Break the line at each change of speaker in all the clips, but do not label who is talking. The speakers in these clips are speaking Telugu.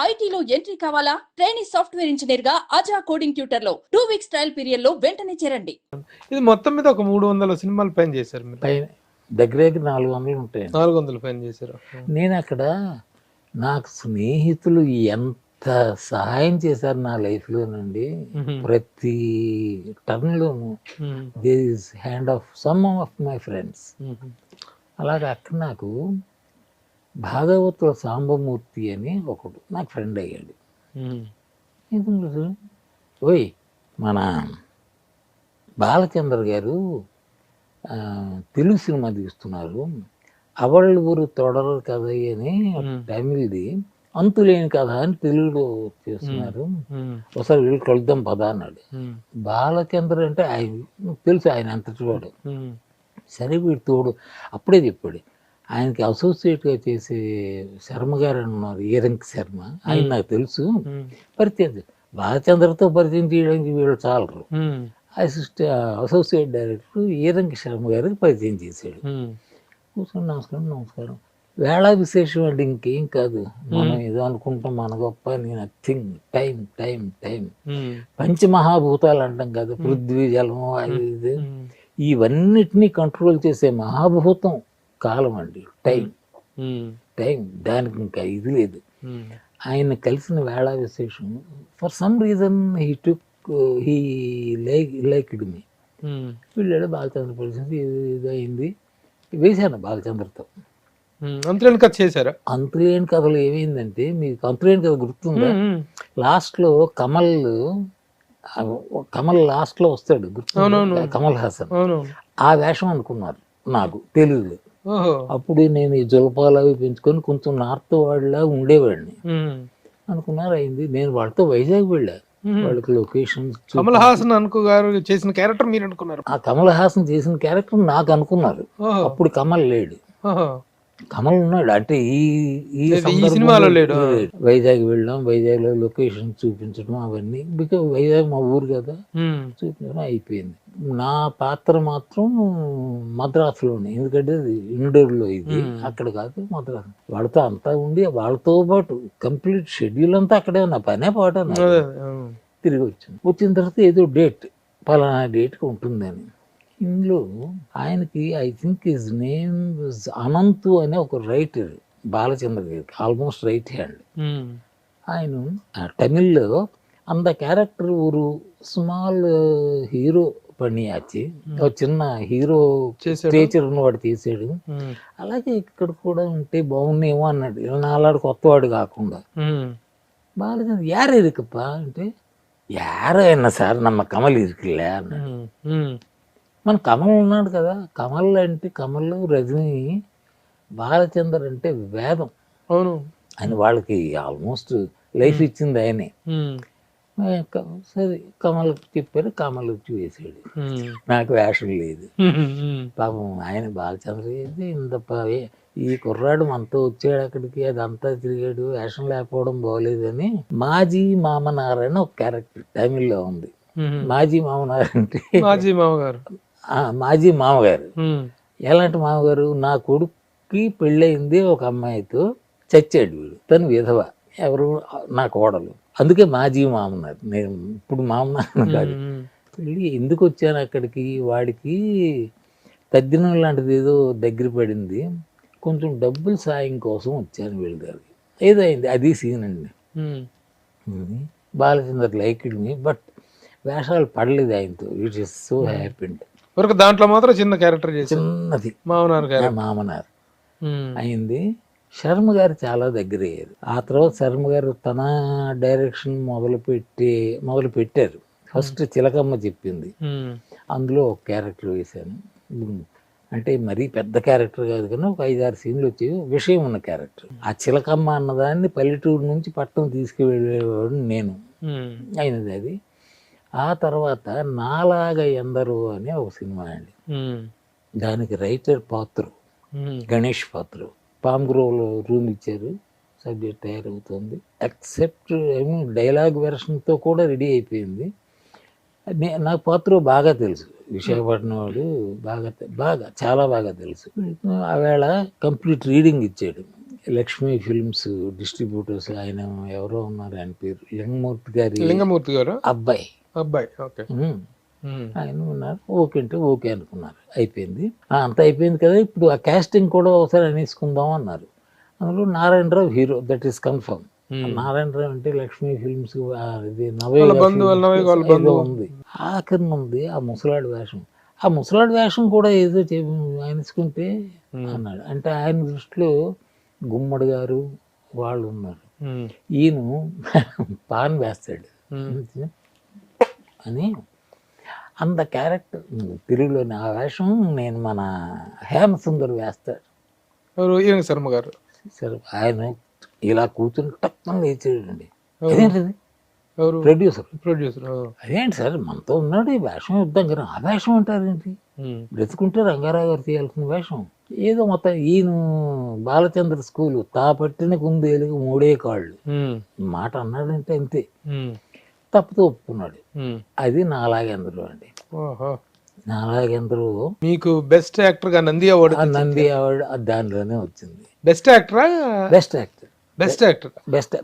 ఐటీలో ఎంట్రీ కావాలా? ట్రైనింగ్ సాఫ్ట్వేర్ ఇంజనీర్ గా అజా కోడింగ్ ట్యూటర్ లో 2 వీక్స్ ట్రయల్ పీరియడ్ లో వెంటనే చేరండి.
ఇది మొత్తం మీద ఒక 300 సినిమాలు పైన చేశారు మీరు.
పైన దగ్గర దగ్గర 400 ఉంటాయి.
400 పైన చేశారు.
నేను అక్కడ నాకు స్నేహితులు ఎంత సహాయం చేశారు నా లైఫ్లోనండి. ప్రతి టర్న్లోనూ there is hand of some of my friends. అలాగే అక్కడ నాకు భాగవతుల సాంబమూర్తి అని ఒకడు నాకు ఫ్రెండ్ అయ్యాడు. ఎందుకు ఓయ్ మన బాలచంద్ర గారు తెలుగు సినిమా తీస్తున్నారు, అవళ్ళు ఊరు తొడరు కథ అని తమిళది, అంతులేని కథ అని తెలుగులో చేస్తున్నారు, ఒకసారి వీళ్ళు కలుద్దాం పదా అన్నాడు. బాలచంద్ర అంటే ఆయన తెలుసు, ఆయన అంతటి వాడు. సరే వీడు తోడు అప్పుడే చెప్పాడు. ఆయనకి అసోసియేట్గా చేసే శర్మ గారు అని ఉన్నారు, ఈరంకి శర్మ, ఆయన నాకు తెలుసు, పరిచయం బాలచంద్రతో పరిచయం చేయడానికి వీళ్ళు చాలరు. అసోసియేట్ డైరెక్టర్ ఈరంకి శర్మ గారికి పరిచయం చేశాడు. కూర్చొని నమస్కారం వేళ విశేషం అండి, ఇంకేం కాదు, మనం ఏదో అనుకుంటాం మన గొప్ప, నథింగ్, టైం టైం టైం. పంచమహాభూతాలు అంటాం కదా, పృథ్వీ జలము అది ఇది, ఇవన్నిటినీ కంట్రోల్ చేసే మహాభూతం కాలం అండి, టైం టైం. దానికి ఇంకా ఇది లేదు. ఆయన కలిసిన వేళ విశేషం for some reason he liked me. వీళ్ళాడు బాలచంద్ర పరిస్థితి ఇది అయింది, వేశాను బాలచంద్రతో.
అంతులేని కథ చేశారా?
అంతులేని కథలు ఏమైందంటే, మీకు అంతులేని కథ గుర్తుందా? లాస్ట్లో కమల్ లాస్ట్లో వస్తాడు, గుర్తు, కమల్ హాసన్. ఆ వేషం అనుకున్నారు నాకు తెలుగులో. అప్పుడు నేను ఈ జులపాలు అవి పెంచుకొని కొంచెం నార్త్ వాళ్ళ ఉండేవాడిని అనుకున్నారు. అయింది. నేను వాళ్ళతో వైజాగ్ వెళ్ళా, వాళ్ళకి లొకేషన్స్.
కమల్ హాసన్ గారు చేసిన క్యారెక్టర్ మీరు అనుకున్నారు?
ఆ కమల్ హాసన్ చేసిన క్యారెక్టర్ నాకు అనుకున్నారు. అప్పుడు కమల్ లేడు, కమల్ ఉన్నాడు. అంటే ఈ
సినిమాలో లేడు.
వైజాగ్ వెళ్ళాం, వైజాగ్ లో లొకేషన్ చూపించడం అవన్నీ, బికాజ్ వైజాగ్ మా ఊరు కదా, చూపించడం అయిపోయింది. నా పాత్ర మాత్రం మద్రాసులోనే, ఎందుకంటే ఇండోర్లో ఇది, అక్కడ కాదు మద్రాసు. వాళ్ళతో అంతా ఉండి వాళ్ళతో పాటు కంప్లీట్ షెడ్యూల్ అంతా అక్కడే, నా పనే పాట. తిరిగి వచ్చిన తర్వాత ఏదో డేట్, పలానా డేట్కి ఉంటుందని. ఇందులో ఆయనకి I think his name Anant అనే ఒక రైటర్, బాలచంద్ర గారికి ఆల్మోస్ట్ రైట్ హ్యాండ్. ఆయన తమిళ్లో అంత క్యారెక్టర్ ఊరు స్మాల్ హీరో పనియాచి, ఒక చిన్న హీరో స్టేచర్ ఉన్నవాడు తీసాడు. అలాగే ఇక్కడ కూడా ఉంటే బాగుండేమో అన్నాడు, నాలాడు కొత్తవాడు కాకుండా. బాలచంద్ర యారు ఇరుకప్పా అంటే, యారో అయినా సార్ నమ్మ కమల్ ఇరుకులే అన్నాడు. మన కమల్ ఉన్నాడు కదా, కమల్ అంటే కమల్, రజనీ, బాలచందర్ అంటే వేదం.
అవును,
ఆయన వాళ్ళకి ఆల్మోస్ట్ లైఫ్ ఇచ్చింది ఆయనే. సరే కమల్ చెప్పారు, కమల్ వచ్చి వేసాడు. నాకు వేషం లేదు పాపం. ఆయన బాలచంద్ర అయితే ఇంత ఈ కుర్రాడు మనతో వచ్చాడు అక్కడికి, అదంతా తిరిగాడు, వేషం లేకపోవడం బాగోలేదని మాజీ మామనారాయణ ఒక క్యారెక్టర్ తమిళ్లో ఉంది. మాజీ మామనారాయణ అంటే మాజీ మామగారు. ఎలాంటి మామగారు? నా కొడుక్కి పెళ్ళయింది ఒక అమ్మాయితో, చచ్చాడు వీడు, తను విధవ, ఎవరు నా కోడలు, అందుకే మాజీ మామన్నారు. నేను ఇప్పుడు మామన్నారు కాదు. వెళ్ళి ఎందుకు వచ్చాను అక్కడికి, వాడికి తద్దినం లాంటిది ఏదో దగ్గర పడింది, కొంచెం డబ్బులు సాయం కోసం వచ్చాను వీళ్ళ దగ్గరికి. ఏదో అయింది, అది సీన్ అండి. బాలచంద్ర లైక్డ్ మీ, బట్ వేషాలు పడలేదు ఆయనతో. It is so happy.
దాంట్లో మాత్రం చిన్న క్యారెక్టర్,
చిన్నది మామనార్ అయింది. శర్మ గారు చాలా దగ్గర అయ్యారు. ఆ తర్వాత శర్మ గారు తన డైరెక్షన్ మొదలు పెట్టారు. ఫస్ట్ చిలకమ్మ చెప్పింది, అందులో ఒక క్యారెక్టర్ వేశాను. అంటే మరీ పెద్ద క్యారెక్టర్ కాదు కానీ ఒక 5-6 సీన్లు వచ్చేవి, విషయం ఉన్న క్యారెక్టర్. ఆ చిలకమ్మ అన్నదాన్ని పల్లెటూరు నుంచి పట్టణం తీసుకువెళ్ళేవాడు నేను, అయినది అది. ఆ తర్వాత నాలాగా ఎందరో అనే ఒక సినిమా అండి, దానికి రైటర్ పాత్రు గణేష్ పాత్రు. పామ్గ్రోవ్లో రూమ్ ఇచ్చారు, సబ్జెక్ట్ తయారవుతుంది, ఎక్సెప్ట్ డైలాగ్ వెర్షన్తో కూడా రెడీ అయిపోయింది. నాకు పాత్ర బాగా తెలుసు, విశాఖపట్నం వాడు బాగా చాలా బాగా తెలుసు. ఆవేళ కంప్లీట్ రీడింగ్ ఇచ్చాడు. లక్ష్మీ ఫిల్మ్స్ డిస్ట్రిబ్యూటర్స్, ఆయన ఎవరో ఉన్నారు, ఆయన పేరు
లింగమూర్తి గారు
అబ్బాయి.
ఓకే.
ఆయన ఉన్నారు. ఓకే అంటే ఓకే అనుకున్నారు, అయిపోయింది. అంత అయిపోయింది కదా, ఇప్పుడు ఆ కాస్టింగ్ కూడా ఒకసారి అనేసుకుందాం అన్నారు. అందులో Narayanarao hero, that is confirm. Narayanarao అంటే లక్ష్మీ ఫిల్మ్స్ ఇది ఉంది, ఆఖరిని ఉంది ఆ ముసలాడి వేషం. ఆ ముసలాడి వేషం కూడా ఏదో ఆయనసుకుంటే అన్నాడు. అంటే ఆయన దృష్టిలో గుమ్మడి గారు వాళ్ళు ఉన్నారు, ఈయన పాన్ వేస్తాడు అని అంత క్యారెక్టర్ తెలుగులోని ఆ వేషం నేను మన హేమసుందర్ వేస్తాడు.
శర్మ గారు
సరే, ఆయన ఇలా కూర్చుని టక్కున లేచాడండి. అదేంటిది ప్రొడ్యూసర్ అదేంటి సార్ మనతో ఉన్నాడు, ఈ వేషం ఇద్దాం కదా. ఆ వేషం అంటారేంటి, బ్రతుకుంటే రంగారావు గారు తీయాల్సిన వేషం ఏదో. మొత్తం ఈయన బాలచంద్ర స్కూల్ తాపట్టిన కుందేలుగు మూడే కాళ్ళు మాట అన్నాడంటే అంతే, తప్పుతో ఒప్పుకున్నాడు. అది నాలాగేంద్రు అండి. నాలాగేంద్రు
మీకు బెస్ట్ యాక్టర్ గా నంది అవార్డు
దానిలోనే వచ్చింది.
బెస్ట్ యాక్టరా?
Best actor,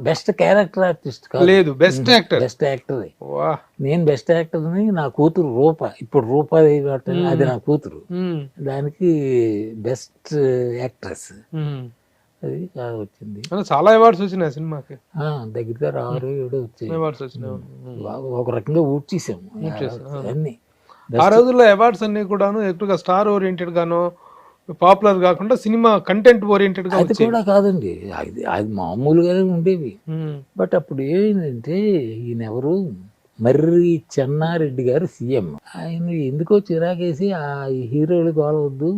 best character artist
లేదు, బెస్ట్ యాక్టర్.
బెస్ట్ యాక్టర్ నేను బెస్ట్ యాక్టర్ని. నా కూతురు రూప, ఇప్పుడు రూపా అది నా కూతురు, దానికి బెస్ట్ యాక్ట్రెస్ అది వచ్చింది.
చాలా అవార్డ్స్ వచ్చినాయి సినిమాకి,
దగ్గర 6-7 వచ్చాయి
అవార్డ్స్ వచ్చినాయి.
ఒక రకంగా ఊడ్చేసాము అన్ని.
ఆ రోజుల్లో అవార్డ్స్ అన్ని కూడాను ఎక్కువగా స్టార్ ఓరియంటెడ్ గాను, పాపులర్ కాకుండా సినిమా కంటెంట్ ఓరియంటెడ్ గా.
అది కూడా కాదండి, అది మామూలుగానే ఉండేవి. బట్ అప్పుడు ఏమైందంటే ఈయన ఎవరు, మర్రి చెన్నారెడ్డి గారు సీఎం. ఆయన ఎందుకో చిరాకేసి ఆ హీరోలు కావద్దు,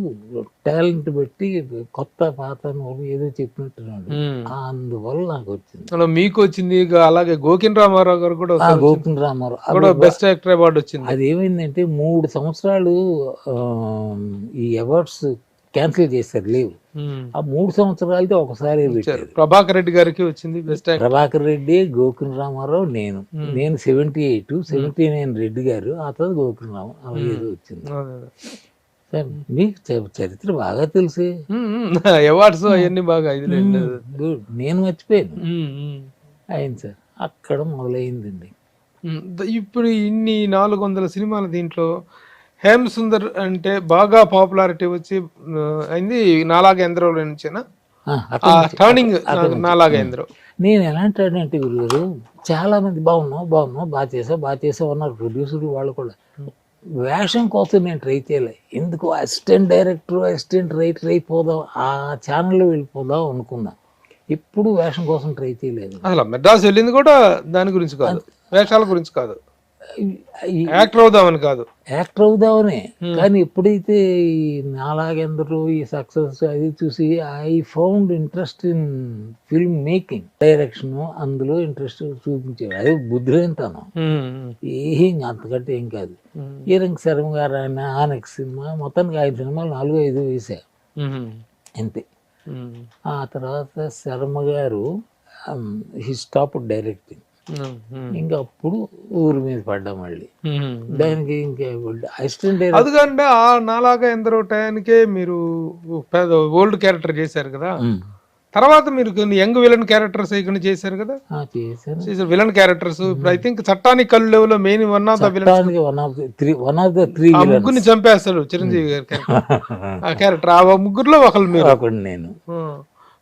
టాలెంట్ బట్టి కొత్త పాత ఏదో చెప్పినట్టున్నాడు. అందువల్ల నాకు వచ్చింది.
మీకు వచ్చింది. అలాగే గోకిన్ రామారావు గారు కూడా,
గోకిన్ రామారావు
బెస్ట్ యాక్టర్ అవార్డు వచ్చింది.
అది ఏమైందంటే 3 సంవత్సరాలు ఈ అవార్డ్స్ క్యాన్సిల్ చేశారు, లేవు. ఆ 3 సంవత్సరాలతో ఒకసారి పెట్టారు.
ప్రభాకర్ రెడ్డి గారికి వచ్చింది బెస్ట్ యాక్టర్.
ప్రభాకర్ రెడ్డి, గోకిన్ రామారావు, నేను 78, 79 రెడ్డి గారు, ఆ తర్వాత గోకిన్ రామారావు, అలా ఏదో వచ్చింది. మీకు చరిత్ర బాగా తెలుసు,
అవార్డ్స్ అవన్నీ బాగా.
నేను మర్చిపోయాను. అయింది సార్, అక్కడ మొదలైందండి.
ఇప్పుడు ఇన్ని 400 సినిమాల దీంట్లో హేమసుందర్ అంటే బాగా పాపులారిటీ వచ్చి అయింది నాలాగేంద్రలో నుంచేనా టర్నింగ్? నాలాగేంద్ర
నేను ఎలాంటి గురుగారు, చాలా మంది బాగున్నావు బాగా చేసావు అన్నారు ప్రొడ్యూసర్లు వాళ్ళు కూడా. వేషం కోసం నేను ట్రై చేయలే, ఎందుకు అసిస్టెంట్ డైరెక్టర్, అసిస్టెంట్ రైటర్ అయిపోదాం, ఆ ఛానల్లో వెళ్ళిపోదాం అనుకున్నా. ఎప్పుడు వేషం కోసం ట్రై చేయలేదు.
అసలు మెడ్రాస్ వెళ్ళింది కూడా దాని గురించి కాదు, వేషాల గురించి కాదు, యాక్టర్ అవుదామని కాదు.
యాక్టర్ అవుదామని. కానీ ఎప్పుడైతే నాలాగేందరూ ఈ సక్సెస్ అది చూసి I found interest in film making, direction, అందులో ఇంట్రెస్ట్ చూపించాడు. అది బుద్ధిరేంతాను, ఏం అంతకంటే ఏం కాదు. ఈరంగ్ శర్మ గారు ఆయన ఆనెక్స్ సినిమా, మొత్తానికి 5 సినిమాలు 4-5 వేసా అంతే. ఆ తర్వాత శర్మ గారు హీ స్టాప్ డైరెక్టింగ్. ఇంకా అప్పుడు ఊరి మీద పడ్డా మళ్ళీ దానికి. ఇంకా అసిస్టెంట్
అదిగంటే ఆ నాలాగా ఎందరో టయానికే మీరు ఓల్డ్ క్యారెక్టర్ చేశారు కదా, తర్వాత మీరు యంగ్ విలన్ క్యారెక్టర్స్ ఇక్కడ చేశారు కదా. చేశారు విలన్ క్యారెక్టర్స్. ఇప్పుడు ఐ థింక్ చట్టానికి కళ్ళు level main one of the ముగ్గురిని చంపేస్తాడు చిరంజీవి గారి క్యారెక్టర్. ఆ ముగ్గురులో ఒకళ్ళు మీరు.
నేను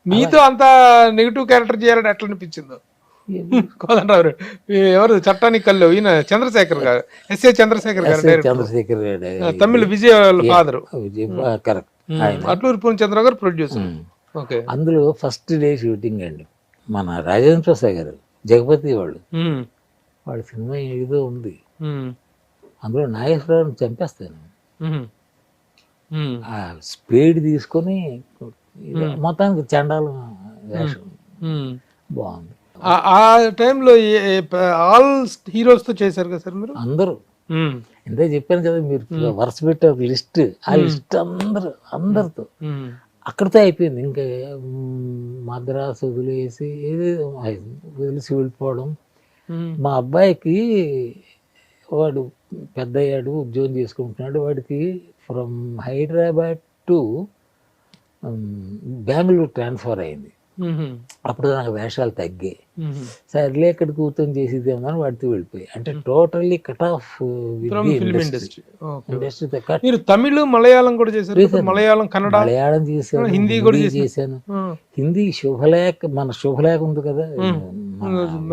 మీతో అంత నెగిటివ్ క్యారెక్టర్ చేయాలని ఎట్లా అనిపించిందో? కోదండరావు ఎవరు చట్టానికి కళ్ళు, ఈయన చంద్రశేఖర్ గారు, ఎస్ఏ చంద్రశేఖర్ గారు,
చంద్రశేఖర్
తమిళ విజయ్ ఫాదర్,
కరెక్ట్.
అట్లూరి పూర్ణచంద్ర గారు ప్రొడ్యూసర్.
అందులో ఫస్ట్ డే షూటింగ్ అండి, మన రాజేంద్ర ప్రసాద్ గారు జగపతి వాళ్ళ సినిమా ఏదో ఉంది, అందులో నాగేశ్వరరావుని చంపేస్తాను. ఆ స్పీడ్ తీసుకొని మొత్తానికి చండాలం వేషం బాగుంది.
ఆ టైంలో ఆల్ హీరోస్ తో చేశారు కదా సార్ మీరు?
అందరూ ఇంతే చెప్పాను కదా, మీరు వరుస పెట్టే ఒక లిస్ట్, ఆ లిస్ట్ అందరితో అక్కడితో అయిపోయింది. ఇంకా మద్రాసు వదిలేసి వెళ్ళిపోవడం. మా అబ్బాయికి వాడు పెద్ద అయ్యాడు, ఉద్యోగం చేసుకుంటున్నాడు. వాడికి from Hyderabad to Bengaluru transfer అయింది. అప్పుడు నాకు వేషాలు తగ్గాయి. సర్లే ఇక్కడ కూర్చొని చేసేదేమని వాడితో వెళ్ళిపోయి, అంటే టోటల్లీ కట్ ఆఫ్ ఇండస్ట్రీ.
మీరు తమిళ మలయాళం కూడా చేశారు? మలయాళం, కన్నడ,
మలయాళం చేశాను,
హిందీ కూడా
చేశాను. హిందీ శుభలేఖ, మన శుభలేఖ ఉంది కదా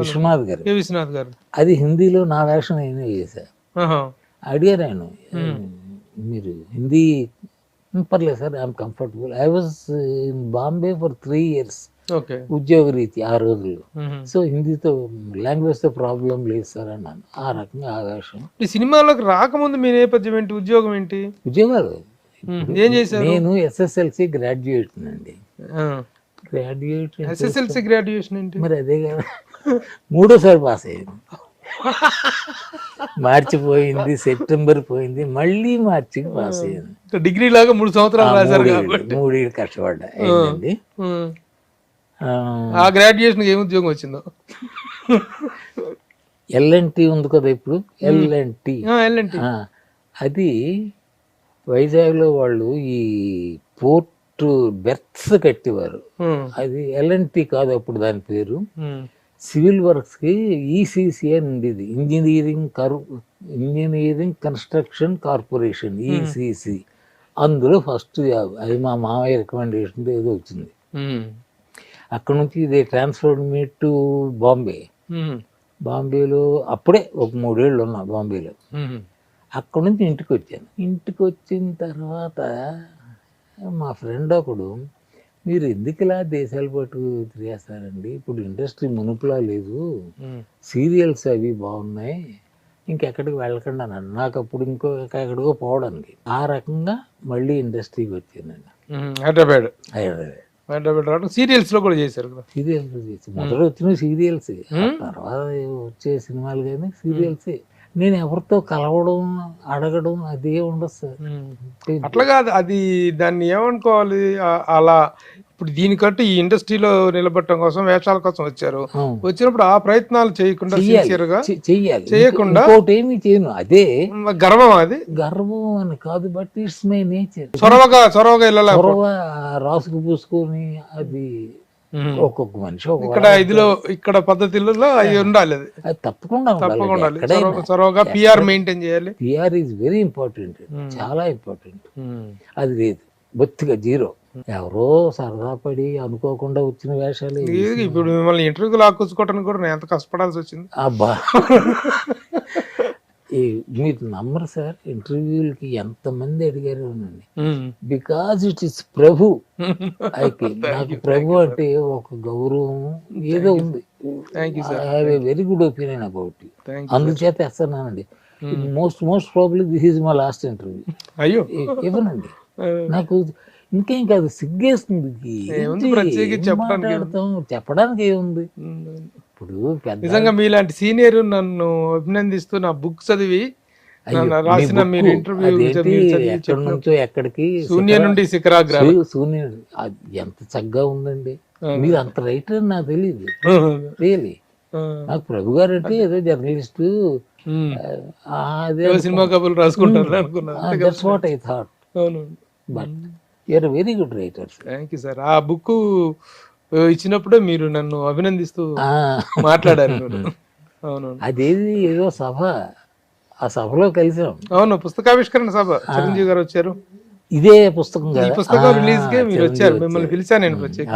విశ్వనాథ్ గారు, అది హిందీలో నా వేషం నేనే చేశా. అడిగారు ఆయన, మీరు హిందీ? పర్లేదు sir, I'm comfortable. I was in Bombay for 3 years ఉద్యోగ రీతి ఆ రోజుల్లో. సో హిందీతో, లాంగ్వేజ్ తో ప్రాబ్లం లేదు సార్ అన్నాను. ఆ రకంగా ఆ వేషం.
ఈ సినిమాలోకి రాకముందు మీ నేపథ్యం ఏంటి, ఉద్యోగం ఏంటి?
ఉద్యోగాలు
ఏం చేశారు?
నేను ఎస్ఎస్ఎల్సి గ్రాడ్యుయేట్ అండి. గ్రాడ్యుయేట్,
ఎస్ఎస్ఎల్సి గ్రాడ్యుయేషన్ ఏంటి
మరి? అదే కదా, 3వ పాస్ అయ్యింది. మార్చి పోయింది, సెప్టెంబర్ పోయింది, మళ్ళీ మార్చికి పాస్ అయ్యింది.
డిగ్రీ లాగా 3 సంవత్సరాలు రాశారు కాబట్టి
3 ఏళ్ళు కష్టపడ్డా. అయిందండి.
ఆ గ్రాడ్యుయేషన్ ఏం ఉద్యోగం వచ్చిందో?
ఎల్ఎన్టీ ఉంది కదా ఇప్పుడు, ఎల్ఎన్టీ. అది వైజాగ్లో వాళ్ళు ఈ పోర్ట్ బెర్త్స్ కట్టేవారు. అది ఎల్ఎన్టీ కాదు అప్పుడు దాని పేరు. సివిల్ వర్క్స్ కి ఈసీసీ అని ఉండేది, ఇంజనీరింగ్ కన్స్ట్రక్షన్ కార్పొరేషన్, ఈసీసీ. అందులో ఫస్ట్ జాబ్ అది మా మామయ్య రికమెండేషన్ ఏదో వచ్చింది. అక్కడ నుంచి ఇదే ట్రాన్స్ఫర్ మీ టు బాంబే. బాంబేలో అప్పుడే ఒక 3 ఏళ్ళు ఉన్నా బాంబేలో. అక్కడ నుంచి ఇంటికి వచ్చాను. ఇంటికి వచ్చిన తర్వాత మా ఫ్రెండ్ ఒకడు, మీరు ఎందుకు ఇలా దేశాల పాటు తిరిగేస్తారండి, ఇప్పుడు ఇండస్ట్రీ మునుపులా లేదు, సీరియల్స్ అవి బాగున్నాయి, ఇంకెక్కడికి వెళ్ళకండి అన్నాడు. నాకు అప్పుడు ఎక్కడికో పోవడానికి. ఆ రకంగా మళ్ళీ ఇండస్ట్రీకి వచ్చానండి.
హైదరాబాద్
హైదరాబాద్
సీరియల్స్ లో కూడా చేశారు కదా?
సీరియల్స్ చేసి మొదట వచ్చిన సీరియల్స్, తర్వాత వచ్చే సినిమాలు కానీ సీరియల్సే. నేను ఎవరితో కలవడం, అడగడం అదే ఉండదు సార్.
అట్లా కాదు, అది దాన్ని ఏమనుకోవాలి, అలా ఇప్పుడు దీనికంటూ ఈ ఇండస్ట్రీలో నిలబడటం కోసం, వేషాల కోసం వచ్చారు. వచ్చినప్పుడు ఆ ప్రయత్నాలు చేయకుండా, సిన్సియర్ గా చేయకుండా
ఏమి చేయను. అదే
గర్వం, అది
గర్వం అని కాదు, బట్ ఇట్స్ మై నేచర్.
చొరవగా
రాసుకు పూసుకొని, అది ఒక్కొక్క మనిషి
ఇక్కడ పద్ధతులలో అవి ఉండాలి. అది
తప్పకుండా
చొరవగా పిఆర్ మెయింటైన్ చేయాలి.
పిఆర్ ఈజ్ వెరీ ఇంపార్టెంట్, చాలా ఇంపార్టెంట్. అది లేదు, బొత్తిగా జీరో. ఎవరో సరదా పడి అనుకోకుండా వచ్చిన వేషాలు.
ఇప్పుడు మిమ్మల్ని ఇంటర్వ్యూకి లాక్కొచ్చుకోవడానికి కూడా నేను ఎంత కష్టపడాల్సి వచ్చింది.
అబ్బా, మీరు నమ్మరు సార్, ఇంటర్వ్యూలకి ఎంతమంది అడిగారు అనండి. బికాజ్ ఇట్ ఇస్ ప్రభు. అయితే నాకు ప్రభు అంటే ఒక గౌరవం ఏదో ఉంది. Very good opinion about. అందుచేత వేస్తున్నానండి. Most probably this is my last interview.
అయ్యో,
ఇవ్వనండి. నాకు ఇంకేం కాదు, సిగ్గేస్తుంది. చెప్పడానికి ఏముంది? ఇప్పుడు
నిజంగా మీలాంటి సీనియర్ నన్ను అభినందిస్తూ నా బుక్ చదివి రాసిన మీరు ఇంటర్వ్యూ
ఎక్కడి నుంచో ఎక్కడికి,
శూన్య నుండి శిఖరాగ్రాలు,
శూన్య ఎంత చక్కగా ఉందండి. మీరు అంత రైటర్ అని నాకు తెలియదు. రియలీ నాకు ప్రభు గారు అంటే ఏదో జర్నలిస్ట్, అదే
సినిమా కబుర్లు రాసుకుంటారు అనుకున్నా.
That's what I thought. But you're very good writer.
Thank you sir. ఆ బుక్ ఇచ్చినప్పుడే మీరు నన్ను అభినందిస్తూ మాట్లాడారు. అవును,
అదేది ఏదో సభ, ఆ సభలో కలిసాం.
అవును, పుస్తకావిష్కరణ సభ, చిరంజీవి గారు వచ్చారు.
ఇదే పుస్తకం,
ఈ పుస్తకం రిలీజ్ కి మీరు వచ్చారు, మిమ్మల్ని పిలిచాను నేను ప్రత్యేక.